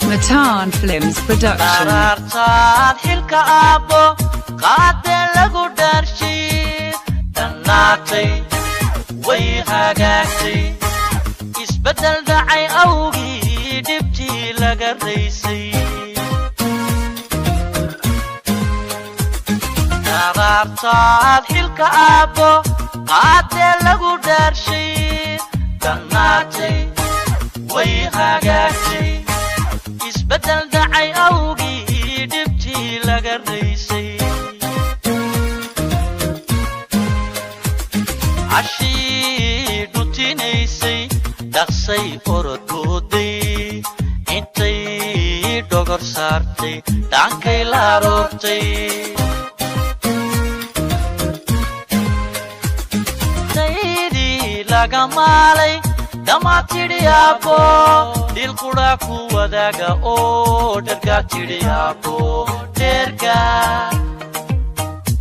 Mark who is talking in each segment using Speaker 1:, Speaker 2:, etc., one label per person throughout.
Speaker 1: Matan Films Production.
Speaker 2: isbedel dhacay awgii dhibtii laga raysay qaraartaad xilka aabbo qaadee lagu dhaarshay dhannaatay way hagaagtay isbedel dhacay awgii dhibtii laga raysay ashii dhutinaysay dhaqsay orodooday intay dhogor saartay dhaankay la aroortay daydii laga maalay dhammaad tidhi aabbo dhil qudha ku wadaaga oo dhargaa tidhi aabbo dhergaa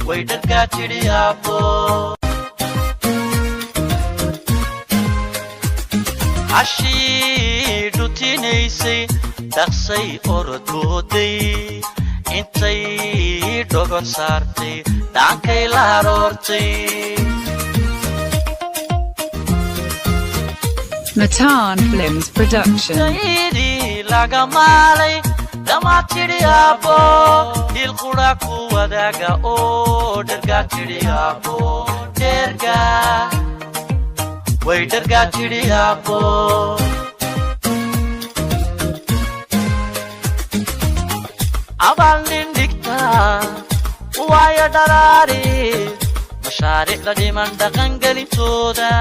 Speaker 2: way dhargaa tidhi aabbo ashii dhutinaysay dhaqsay orodooday intay dhogor saartay dhaankay la aroortay
Speaker 1: Matan Films Production.
Speaker 2: daydii laga maalay dhammaad tidhi aabbo dhil qudha ku wadaaga oo dhargaa tidhi aabbo dhergaa way dhargaa tidhi aabbo abaal nin dhigtaa waayo dharaari mashaariicda dhiman dhaqangelintooda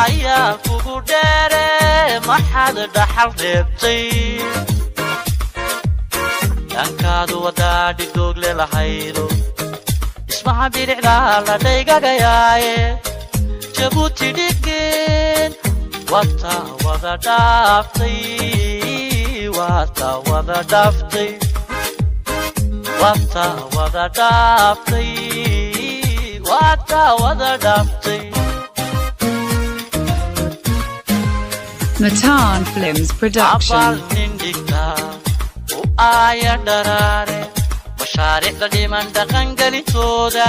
Speaker 2: ayaa kugu dheere maxaad dhaxal reebtay dhankaadu wadaa dhigdoogle lahaydo dhismaha bidhicdaa la dhaygagayaaye jabuuti dhigeen wata wada dhaaftay wata wada dhaaftay wata wada dhaaftay wata wada dhaaftay
Speaker 1: Matan Films Production.
Speaker 2: abal nin dhigtaa u aaya dharaare mashaariicda dhiman dhaqangelintooda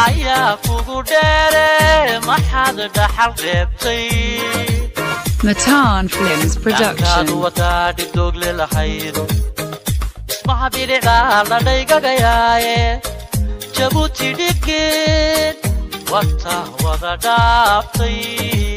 Speaker 2: ayaa kugu dheere maxaad dhaxal reebtay
Speaker 1: Matan Films
Speaker 2: dhankaadu
Speaker 1: Production.
Speaker 2: wadaa dhigdoogle lahaydo dhismaha bidhicdaa la dhaygagayaaye jabuuti dhigeen wata wada dhaaftay